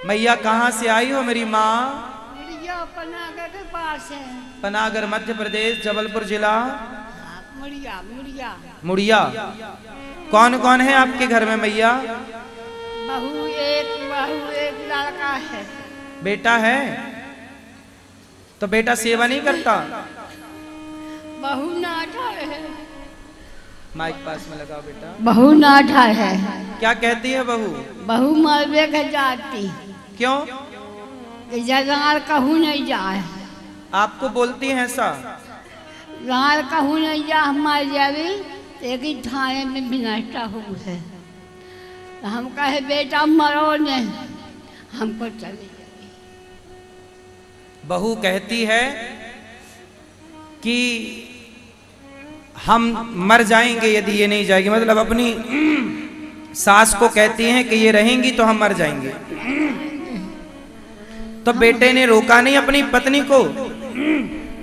मैया कहाँ से आई हो मेरी माँ? पनागर के पास है। पनागर मध्य प्रदेश, जबलपुर जिला। मुड़िया मुड़िया मुड़िया। कौन कौन है आपके घर में मैया? बहू एक लड़का है। बेटा है? तो बेटा सेवा नहीं करता? बहू नाठा है। माइक पास में लगाओ बेटा। बहू नाठा है। क्या कहती है बहू? बहू मरबे के जाती। क्यों? जगार कहूँ नहीं जाए। आपको बोलती हैं ऐसा? गार कहूँ नहीं जा, हमारे जावी एक ही थाने में भी नष्टा हुआ है। तो हम कहे बेटा मरो ने, हमको चले जाए। बहू कहती है कि हम मर जाएंगे यदि ये नहीं जाएगी, मतलब अपनी सास को कहती हैं कि ये रहेंगी तो हम मर जाएंगे। तो बेटे ने रोका नहीं अपनी पत्नी को?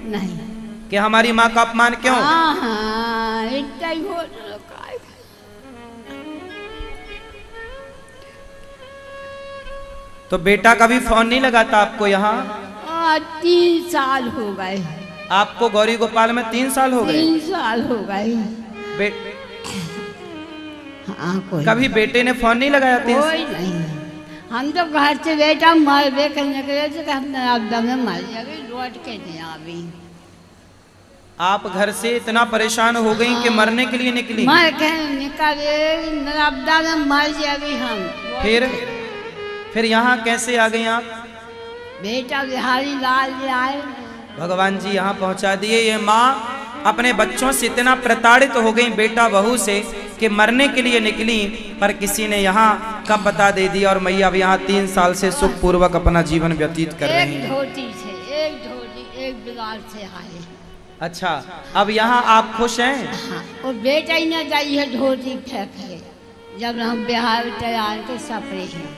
नहीं कि हमारी माँ का अपमान क्यों? हाँ, इतना ही हो रोका। तो बेटा कभी फोन नहीं लगाता आपको यहाँ? 3 साल हो गए। आपको गौरी गोपाल में 3 साल हो गए? 3 साल हो गए। हाँ, कभी बेटे ने फोन नहीं लगाया? कोई नहीं। हम तो घर से बेटा मरबे के निकले थे, हम एकदम मर जाए, लौट के नहीं आवी। आप घर से इतना परेशान हो गई कि मरने के लिए निकली? मर के निकले, नर्मदा में मर जाए हम। फिर यहाँ कैसे आ गई आप? बेटा बिहारी लाल आए, भगवान जी यहाँ पहुँचा दिए। ये माँ अपने बच्चों से इतना प्रताड़ित हो गई बेटा बहू से कि मरने के लिए निकली, पर किसी ने यहाँ का पता दे दिया और मैया अब यहाँ 3 साल से सुख पूर्वक अपना जीवन व्यतीत कर रही हैं। एक धोती एक बिलाल से आए। अच्छा, अब यहाँ आप खुश हैं? हाँ, और बेटा ही न जाई है धोती फेंके। जब हम बिहार तैयार के सपरे हैं,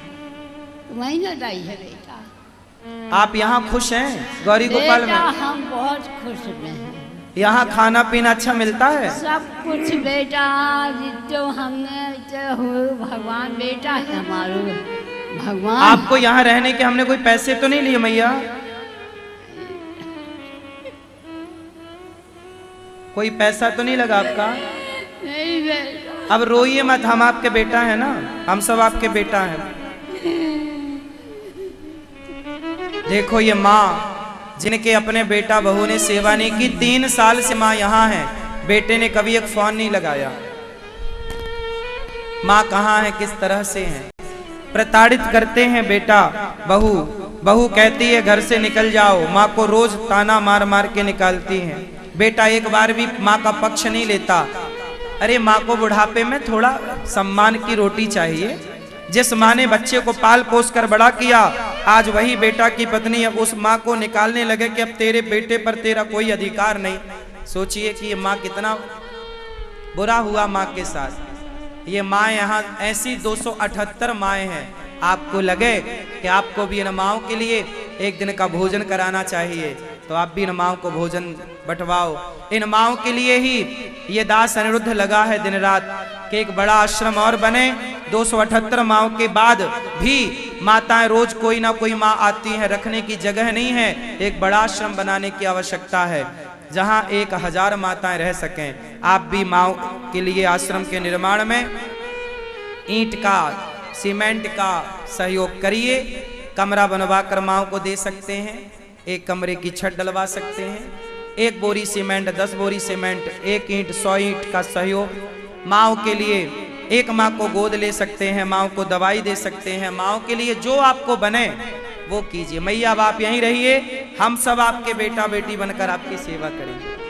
वही न जाई है बेटा। आप यहाँ खुश हैं गौरी गोपाल में? हम बहुत खुश हैं। यहाँ खाना पीना अच्छा मिलता है? सब कुछ बेटा, जो हमने भगवान बेटा है हमारो भगवान। आपको यहाँ रहने के हमने कोई पैसे तो नहीं लिए मैया? कोई पैसा तो नहीं लगा आपका? नहीं बेटा। अब रोइए मत, हम आपके बेटा है ना, हम सब आपके बेटा हैं। देखो ये माँ जिनके अपने बेटा बहू ने सेवा नहीं की, 3 साल से माँ यहाँ है, बेटे ने कभी एक फोन नहीं लगाया। माँ कहाँ है, किस तरह से है, प्रताड़ित करते हैं बेटा बहू। बहू कहती है घर से निकल जाओ, माँ को रोज ताना मार मार के निकालती हैं। बेटा एक बार भी माँ का पक्ष नहीं लेता। अरे माँ को बुढ़ापे में थोड़ा सम्मान की रोटी चाहिए। जिस माँ ने बच्चे को पाल पोस कर बड़ा किया, आज वही बेटा की पत्नी अब उस माँ को निकालने लगे कि अब तेरे बेटे पर तेरा कोई अधिकार नहीं। सोचिए कि ये माँ कितना बुरा हुआ माँ के साथ। ये माँ यहाँ ऐसी 278 माएँ हैं। आपको लगे कि आपको भी इन माँओं के लिए एक दिन का भोजन कराना चाहिए, तो आप भी इन माँओं को भोजन बंटवाओ। इन माँओं के लिए ही ये दास अनिरुद्ध लगा है दिन रात कि एक बड़ा आश्रम और बने। 278 माँओं के बाद भी माताएं रोज कोई ना कोई माँ आती हैं, रखने की जगह नहीं है। एक बड़ा आश्रम बनाने की आवश्यकता है जहाँ 1000 माताएं रह सकें। आप भी माँओं के लिए आश्रम के निर्माण में ईंट का, सीमेंट का सहयोग करिए। कमरा बनवा कर माँओं को दे सकते हैं, एक कमरे की छत डलवा सकते हैं। 1 बोरी सीमेंट, 10 बोरी सीमेंट, 1 ईंट, 100 ईंट का सहयोग माँओं के लिए। एक माँ को गोद ले सकते हैं, माँओं को दवाई दे सकते हैं। माँओं के लिए जो आपको बने वो कीजिए। मैया अब आप यहीं रहिए, हम सब आपके बेटा बेटी बनकर आपकी सेवा करेंगे।